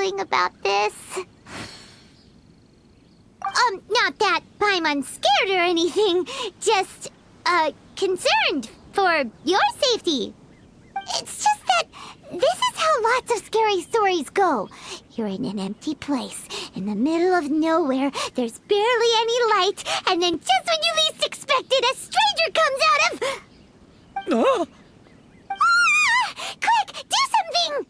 feeling about this. Not that Paimon's scared or anything, just, concerned for your safety. It's just that this is how lots of scary stories go. You're in an empty place, in the middle of nowhere, there's barely any light, and then just when you least expect it, a stranger comes out of... Oh! Quick, do something!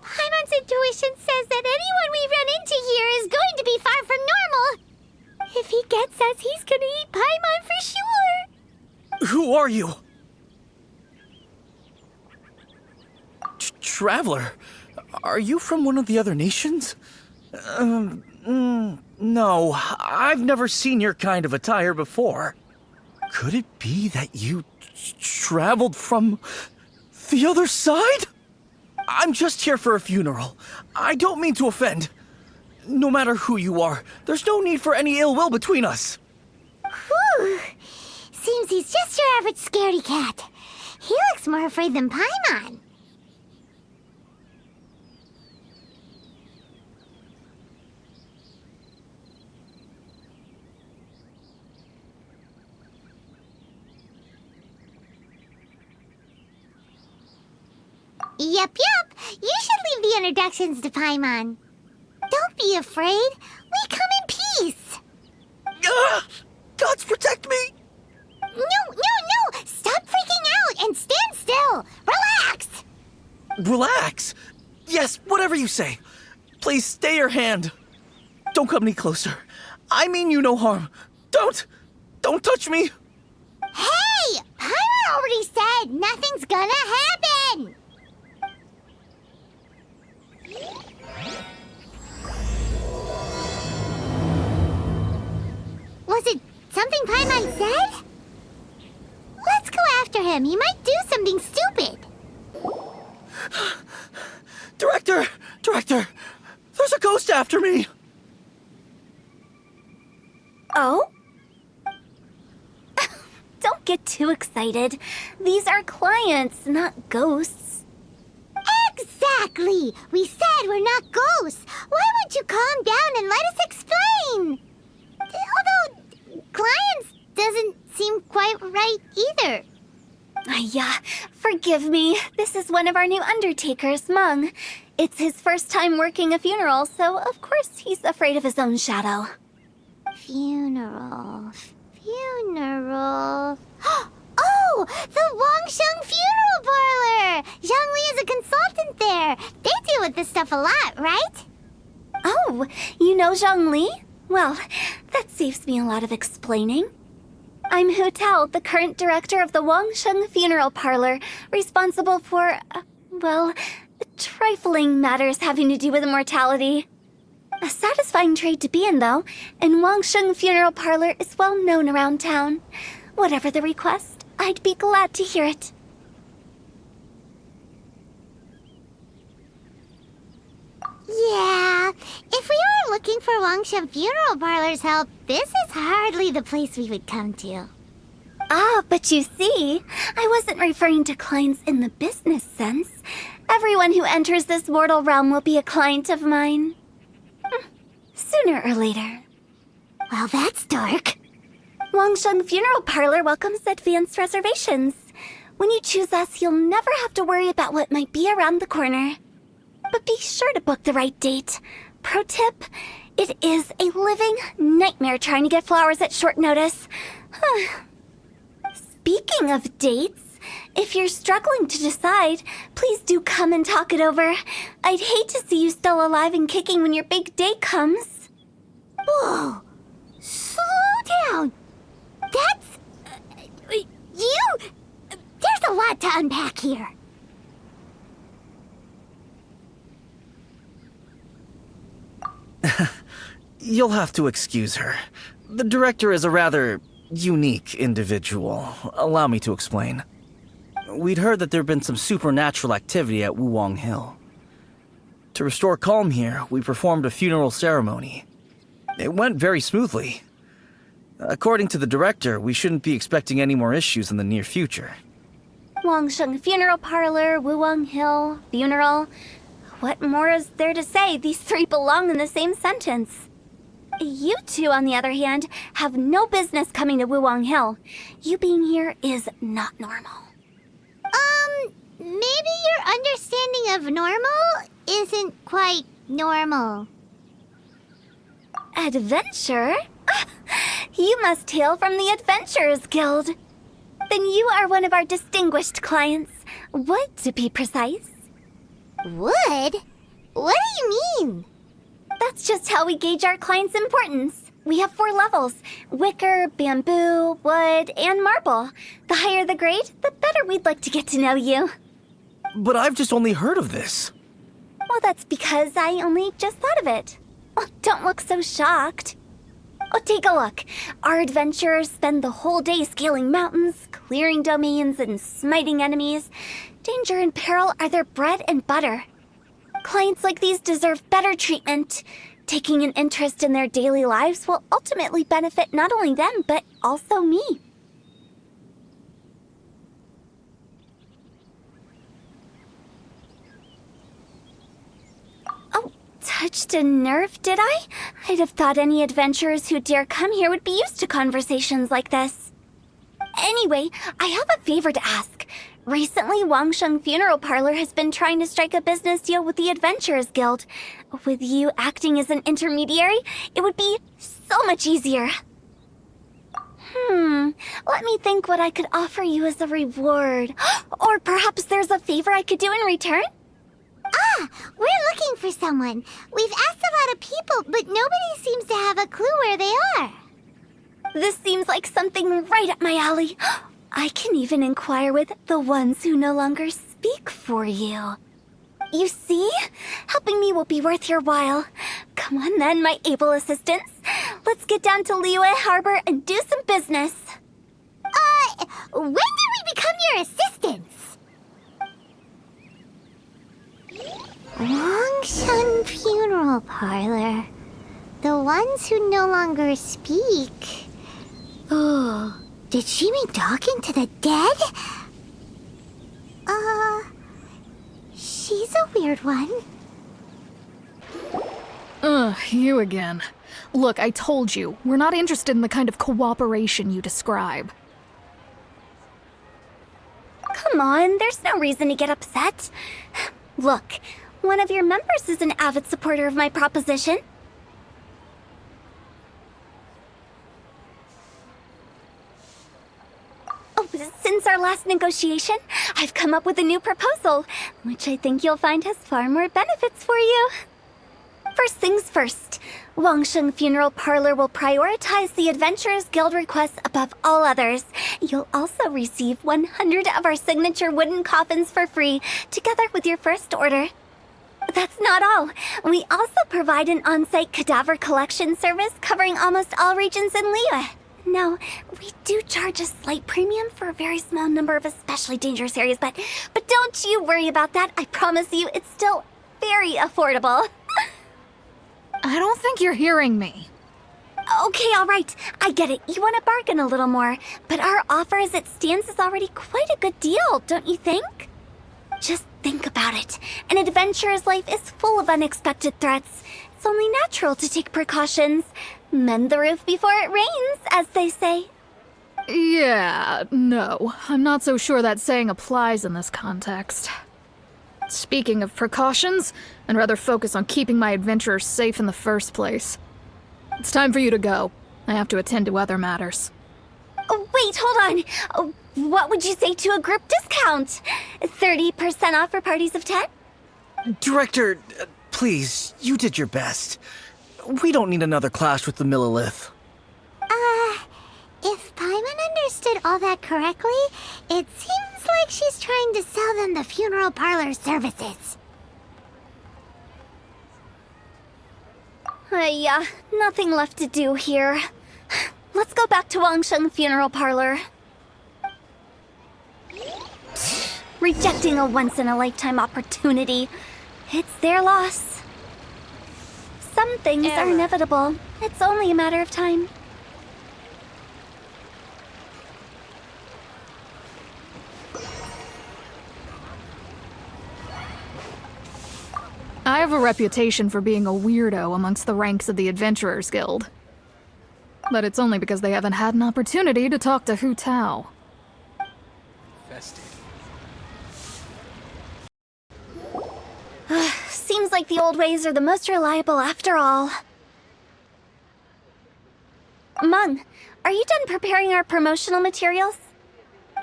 Paimon's intuition says that anyone we run into here is going to be far from normal. If he gets us, he's gonna eat Paimon for sure. Who are you? Traveler, are you from one of the other nations? No, I've never seen your kind of attire before. Could it be that you traveled from the other side? I'm just here for a funeral. I don't mean to offend. No matter who you are, there's no need for any ill will between us. Whew. Seems he's just your average scaredy cat. He looks more afraid than Paimon. Yep. You should leave the introductions to Paimon. Don't be afraid. We come in peace. Gods protect me! No. Stop freaking out and stand still. Relax. Relax. Yes, whatever you say. Please stay your hand. Don't come any closer. I mean you no harm. Don't touch me. Hey, Paimon already said nothing's gonna happen. Was it something Paimon said? Let's go after him. He might do something stupid. Director! There's a ghost after me! Oh? Don't get too excited. These are clients, not ghosts. Exactly! We said we're not ghosts. Why won't you calm down and let us explain? Although, clients doesn't seem quite right either. Yeah, forgive me. This is one of our new undertakers, Meng. It's his first time working a funeral, so of course he's afraid of his own shadow. Funeral. Oh! The Wangsheng Funeral Parlor! Zhongli is a consultant there. They deal with this stuff a lot, right? Oh, you know Zhongli? Well, that saves me a lot of explaining. I'm Hu Tao, the current director of the Wangsheng Funeral Parlor, responsible for, trifling matters having to do with immortality. A satisfying trade to be in, though, and Wangsheng Funeral Parlor is well known around town. Whatever the request, I'd be glad to hear it. Yeah, if we were looking for Wangsheng Funeral Parlor's help, this is hardly the place we would come to. Ah, but you see, I wasn't referring to clients in the business sense. Everyone who enters this mortal realm will be a client of mine. Sooner or later. Well, that's dark. Wangsheng Funeral Parlor welcomes advanced reservations. When you choose us, you'll never have to worry about what might be around the corner. But be sure to book the right date. Pro tip, it is a living nightmare trying to get flowers at short notice. Speaking of dates, if you're struggling to decide, please do come and talk it over. I'd hate to see you still alive and kicking when your big day comes. Whoa! Slow down! That's... There's a lot to unpack here. You'll have to excuse her. The director is a rather unique individual. Allow me to explain. We'd heard that there'd been some supernatural activity at Wuwang Hill. To restore calm here, we performed a funeral ceremony. It went very smoothly. According to the director, we shouldn't be expecting any more issues in the near future. Wangsheng Funeral Parlor, Wuwang Hill, funeral. What more is there to say? These three belong in the same sentence. You two, on the other hand, have no business coming to Wuwang Hill. You being here is not normal. Maybe your understanding of normal isn't quite normal. Adventure? You must hail from the Adventurers Guild. Then you are one of our distinguished clients. Wood, to be precise. Wood? What do you mean? That's just how we gauge our clients' importance. We have 4 levels: wicker, bamboo, wood, and marble. The higher the grade, the better we'd like to get to know you. But I've just only heard of this. Well, that's because I only just thought of it. Oh, don't look so shocked. Oh, take a look. Our adventurers spend the whole day scaling mountains, clearing domains, and smiting enemies. Danger and peril are their bread and butter. Clients like these deserve better treatment. Taking an interest in their daily lives will ultimately benefit not only them, but also me. Oh, touched a nerve, did I? I'd have thought any adventurers who dare come here would be used to conversations like this. Anyway, I have a favor to ask. Recently, Wangsheng Funeral Parlor has been trying to strike a business deal with the Adventurers Guild. With you acting as an intermediary, it would be so much easier. Let me think what I could offer you as a reward. Or perhaps there's a favor I could do in return? We're looking for someone. We've asked a lot of people, but nobody seems to have a clue where they are. This seems like something right up my alley. I can even inquire with the ones who no longer speak for you. You see? Helping me will be worth your while. Come on then, my able assistants. Let's get down to Liyue Harbor and do some business. When did we become your assistants? Longshan Funeral Parlor. The ones who no longer speak. Oh, did she mean talking to the dead? She's a weird one. You again. Look, I told you, we're not interested in the kind of cooperation you describe. Come on, there's no reason to get upset. Look, one of your members is an avid supporter of my proposition. Oh, since our last negotiation, I've come up with a new proposal, which I think you'll find has far more benefits for you. First things first, Wangsheng Funeral Parlor will prioritize the Adventurers Guild requests above all others. You'll also receive 100 of our signature wooden coffins for free, together with your first order. That's not all. We also provide an on-site cadaver collection service covering almost all regions in Liyue. Now, we do charge a slight premium for a very small number of especially dangerous areas, but don't you worry about that. I promise you, it's still very affordable. I don't think you're hearing me. Okay, all right. I get it. You want to bargain a little more, but our offer as it stands is already quite a good deal, don't you think? Just think about it. An adventurer's life is full of unexpected threats. It's only natural to take precautions. Mend the roof before it rains, as they say. Yeah, no. I'm not so sure that saying applies in this context. Speaking of precautions, I'd rather focus on keeping my adventurers safe in the first place. It's time for you to go. I have to attend to other matters. Oh, wait, hold on. What would you say to a group discount? 30% off for parties of 10? Director, please, you did your best. We don't need another clash with the Millilith. If Paimon understood all that correctly, it seems like she's trying to sell them the funeral parlor services. Yeah, nothing left to do here. Let's go back to Wangsheng Funeral Parlor. Rejecting a once-in-a-lifetime opportunity. It's their loss. Some things are inevitable. It's only a matter of time. I have a reputation for being a weirdo amongst the ranks of the Adventurers Guild. But it's only because they haven't had an opportunity to talk to Hu Tao. Seems like the old ways are the most reliable after all. Mung, are you done preparing our promotional materials?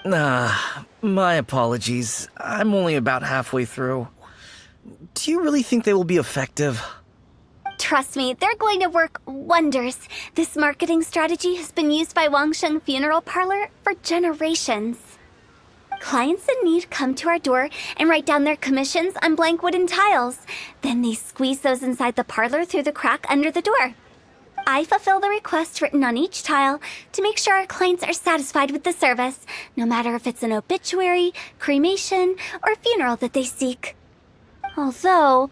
My apologies. I'm only about halfway through. Do you really think they will be effective? Trust me, they're going to work wonders. This marketing strategy has been used by Wangsheng Funeral Parlor for generations. Clients in need come to our door and write down their commissions on blank wooden tiles. Then they squeeze those inside the parlor through the crack under the door. I fulfill the request written on each tile to make sure our clients are satisfied with the service, no matter if it's an obituary, cremation, or funeral that they seek. Although,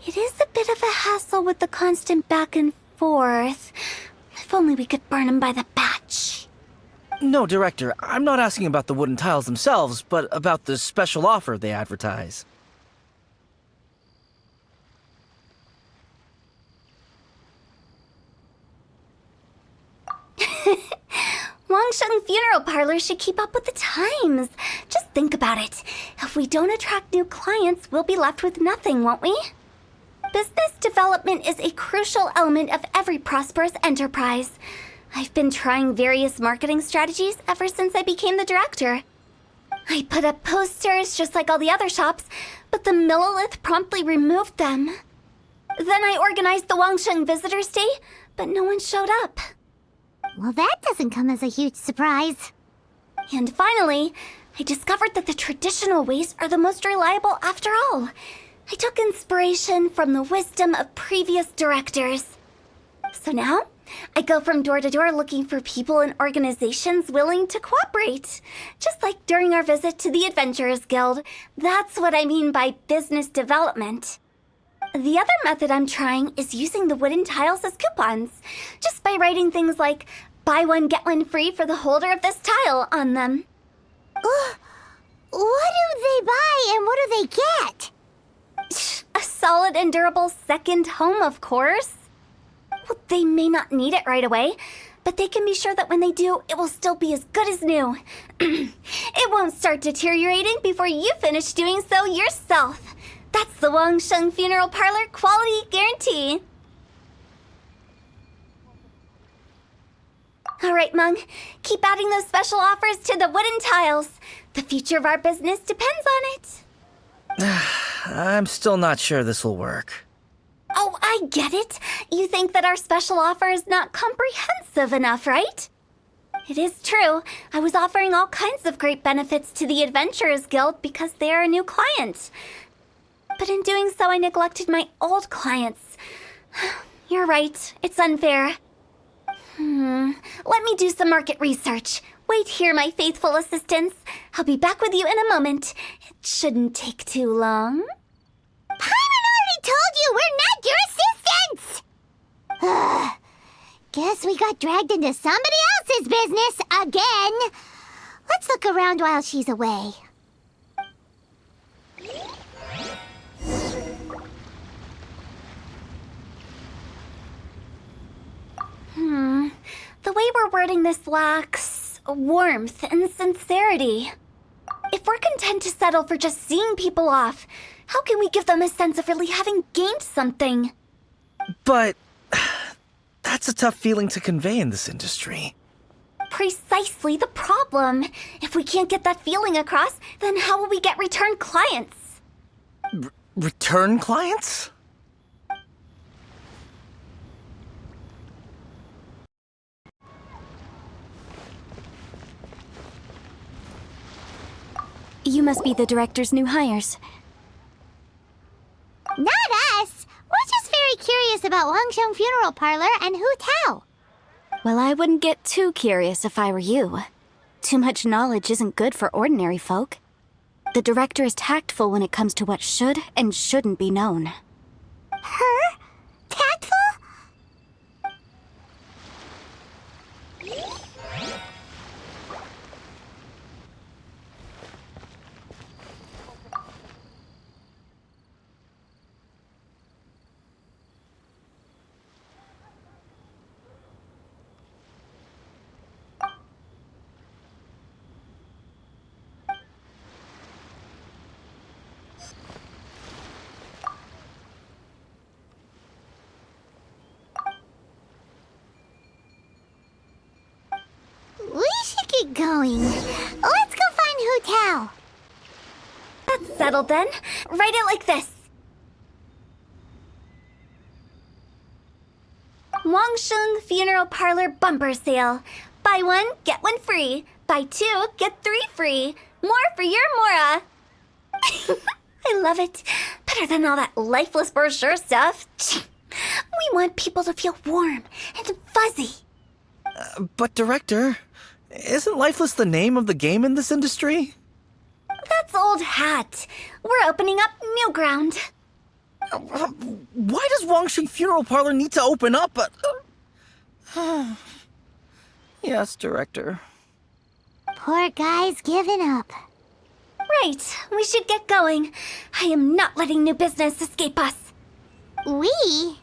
it is a bit of a hassle with the constant back and forth. If only we could burn them by the batch. No, Director, I'm not asking about the wooden tiles themselves, but about the special offer they advertise. Wangsheng Funeral Parlor should keep up with the times. Just think about it. If we don't attract new clients, we'll be left with nothing, won't we? Business development is a crucial element of every prosperous enterprise. I've been trying various marketing strategies ever since I became the director. I put up posters just like all the other shops, but the Millilith promptly removed them. Then I organized the Wangsheng Visitors Day, but no one showed up. Well, that doesn't come as a huge surprise. And finally, I discovered that the traditional ways are the most reliable after all. I took inspiration from the wisdom of previous directors. So now, I go from door to door looking for people and organizations willing to cooperate. Just like during our visit to the Adventurers Guild. That's what I mean by business development. The other method I'm trying is using the wooden tiles as coupons. Just by writing things like, buy one, get one free for the holder of this tile on them. What do they buy and what do they get? A solid and durable second home, of course. Well, they may not need it right away, but they can be sure that when they do, it will still be as good as new. It won't start deteriorating before you finish doing so yourself. That's the Wangsheng Funeral Parlor quality guarantee. All right, Mung. Keep adding those special offers to the wooden tiles. The future of our business depends on it. I'm still not sure this will work. Oh, I get it. You think that our special offer is not comprehensive enough, right? It is true. I was offering all kinds of great benefits to the Adventurers Guild because they are a new client. But in doing so, I neglected my old clients. You're right. It's unfair. Let me do some market research. Wait here, my faithful assistants. I'll be back with you in a moment. It shouldn't take too long. Paimon already told you we're not your assistants! Guess we got dragged into somebody else's business again. Let's look around while she's away. The way we're wording this lacks warmth and sincerity. If we're content to settle for just seeing people off, how can we give them a sense of really having gained something? But that's a tough feeling to convey in this industry. Precisely the problem. If we can't get that feeling across, then how will we get return clients? Return clients? You must be the director's new hires. Not us! We're just very curious about Wangsheng Funeral Parlor and Hu Tao. Well, I wouldn't get too curious if I were you. Too much knowledge isn't good for ordinary folk. The director is tactful when it comes to what should and shouldn't be known. Her? Tactful? get going. Let's go find Hu Tao. That's settled then. Write it like this. Wangsheng Funeral Parlor Bumper Sale. Buy one, get one free. Buy two, get three free. More for your Mora. I love it. Better than all that lifeless brochure stuff. We want people to feel warm and fuzzy. But, Director, isn't Lifeless the name of the game in this industry? That's old hat. We're opening up new ground. Why does Wangsheng Funeral Parlor need to open up? Yes, Director. Poor guy's giving up. Right, we should get going. I am not letting new business escape us. We?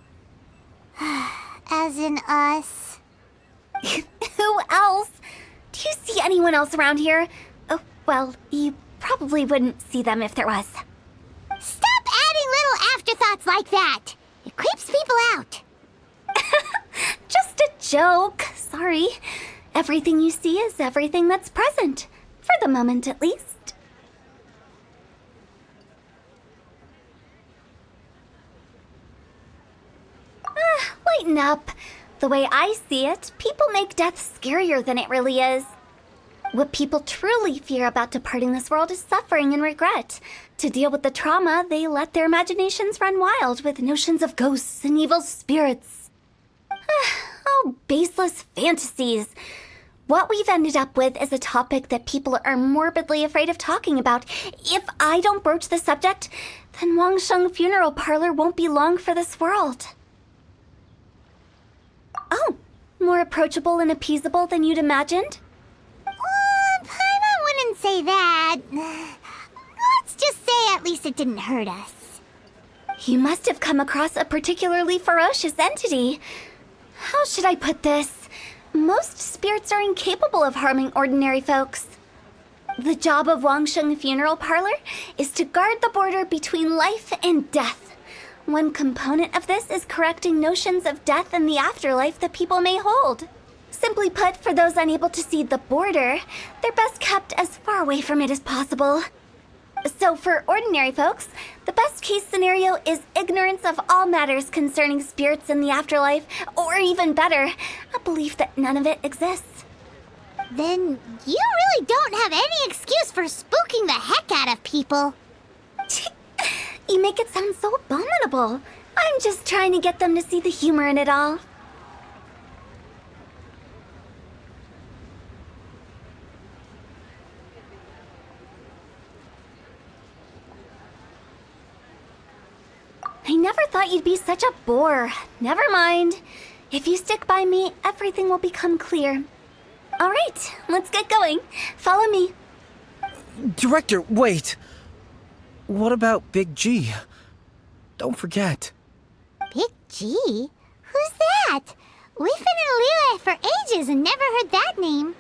As in us. Who else? Do you see anyone else around here? Oh, well, you probably wouldn't see them if there was. Stop adding little afterthoughts like that. It creeps people out. Just a joke. Sorry. Everything you see is everything that's present. For the moment, at least. Lighten up. The way I see it, people make death scarier than it really is. What people truly fear about departing this world is suffering and regret. To deal with the trauma, they let their imaginations run wild with notions of ghosts and evil spirits. Oh, baseless fantasies. What we've ended up with is a topic that people are morbidly afraid of talking about. If I don't broach the subject, then Wangsheng Funeral Parlor won't be long for this world. Oh, more approachable and appeasable than you'd imagined? Paimon wouldn't say that. Let's just say at least it didn't hurt us. You must have come across a particularly ferocious entity. How should I put this? Most spirits are incapable of harming ordinary folks. The job of Wangsheng Funeral Parlor is to guard the border between life and death. One component of this is correcting notions of death and the afterlife that people may hold. Simply put, for those unable to see the border, they're best kept as far away from it as possible. So for ordinary folks, the best case scenario is ignorance of all matters concerning spirits in the afterlife, or even better, a belief that none of it exists. Then you really don't have any excuse for spooking the heck out of people. You make it sound so abominable. I'm just trying to get them to see the humor in it all. I never thought you'd be such a bore. Never mind. If you stick by me, everything will become clear. All right, let's get going. Follow me. Director, wait. What about Big G? Don't forget. Big G? Who's that? We've been in Liyue for ages and never heard that name.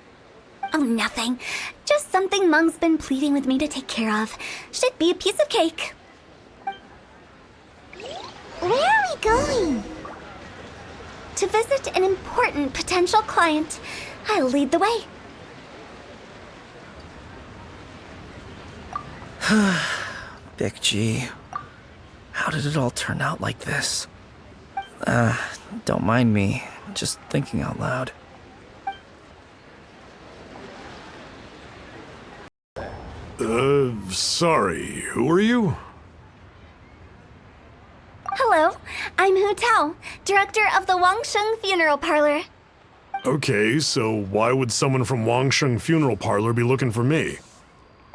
Oh, nothing. Just something Mung's been pleading with me to take care of. Should be a piece of cake. Where are we going? To visit an important potential client. I'll lead the way. Big G. How did it all turn out like this? Don't mind me. Just thinking out loud. Sorry, who are you? Hello, I'm Hu Tao, director of the Wangsheng Funeral Parlor. Okay, so why would someone from Wangsheng Funeral Parlor be looking for me?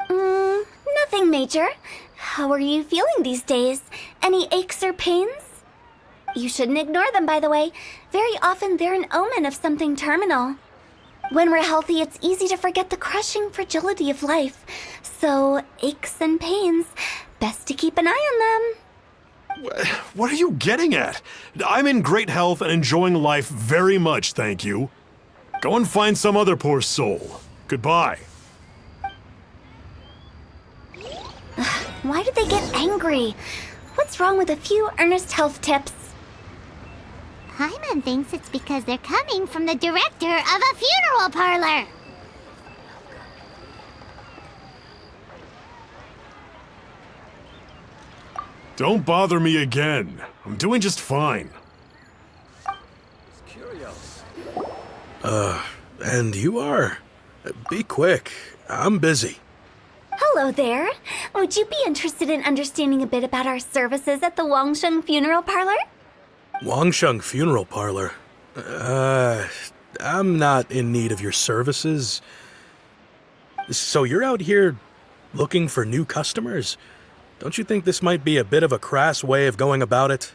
Nothing major. How are you feeling these days? Any aches or pains? You shouldn't ignore them, by the way. Very often they're an omen of something terminal. When we're healthy, it's easy to forget the crushing fragility of life. So, aches and pains, best to keep an eye on them. What are you getting at? I'm in great health and enjoying life very much, thank you. Go and find some other poor soul. Goodbye. Why did they get angry? What's wrong with a few earnest health tips? Paimon thinks it's because they're coming from the director of a funeral parlor. Don't bother me again. I'm doing just fine. And you are? Be quick. I'm busy. Hello there. Would you be interested in understanding a bit about our services at the Wangsheng Funeral Parlor? Wangsheng Funeral Parlor? I'm not in need of your services. So you're out here looking for new customers? Don't you think this might be a bit of a crass way of going about it?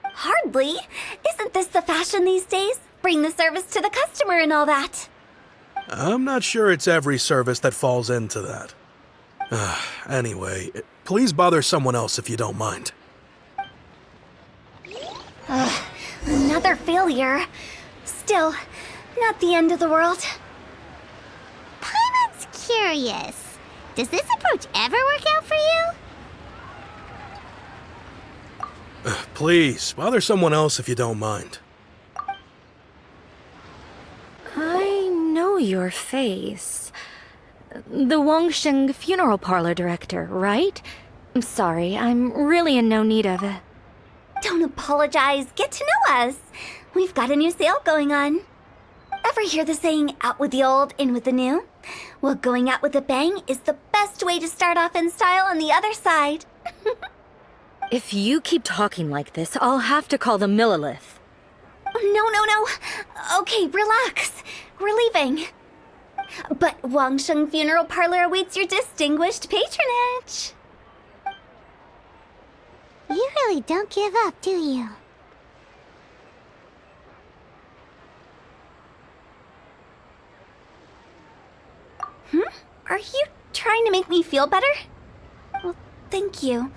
Hardly. Isn't this the fashion these days? Bring the service to the customer and all that. I'm not sure it's every service that falls into that. Anyway, please bother someone else if you don't mind. Another failure. Still, not the end of the world. Paimon's curious. Does this approach ever work out for you? Please, bother someone else if you don't mind. I know your face. The Wangsheng Funeral Parlor director, right? I'm sorry, I'm really in no need of it. Don't apologize. Get to know us. We've got a new sale going on. Ever hear the saying, out with the old, in with the new? Well, going out with a bang is the best way to start off in style on the other side. If you keep talking like this, I'll have to call the Millilith. No. Okay, relax. We're leaving. But Wangsheng Funeral Parlor awaits your distinguished patronage. You really don't give up, do you? Are you trying to make me feel better? Well, thank you.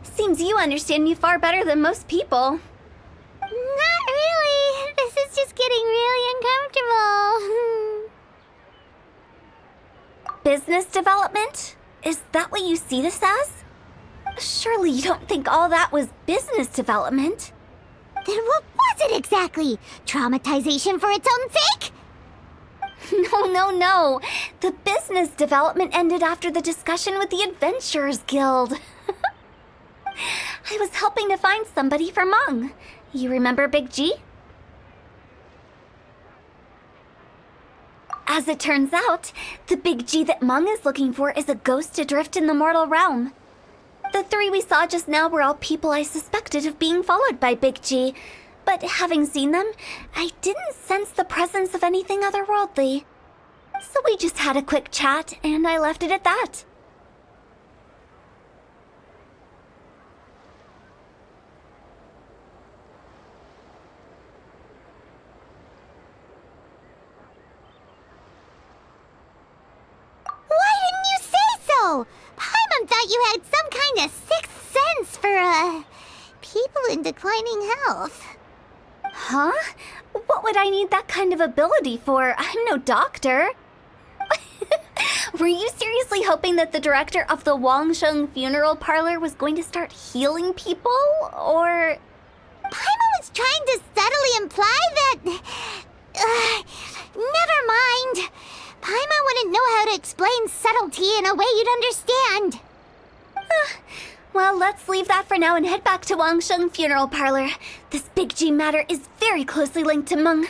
Seems you understand me far better than most people. Not really. This is just getting really uncomfortable. Business development? Is that what you see this as? Surely you don't think all that was business development. Then what was it exactly? Traumatization for its own sake? No. The business development ended after the discussion with the Adventurers Guild. I was helping to find somebody for Meng. You remember Big G? As it turns out, the Big G that Meng is looking for is a ghost adrift in the mortal realm. The three we saw just now were all people I suspected of being followed by Big G, but having seen them, I didn't sense the presence of anything otherworldly. So we just had a quick chat, and I left it at that. Why didn't you say so? Paimon thought you had some kind of sixth sense for, people in declining health. Huh? What would I need that kind of ability for? I'm no doctor. Were you seriously hoping that the director of the Wangsheng Funeral Parlor was going to start healing people, or...? Paimon was trying to subtly imply that... never mind. Paimon wouldn't know how to explain subtlety in a way you'd understand. Well, let's leave that for now and head back to Wangsheng Funeral Parlor. This Big G matter is very closely linked to Meng.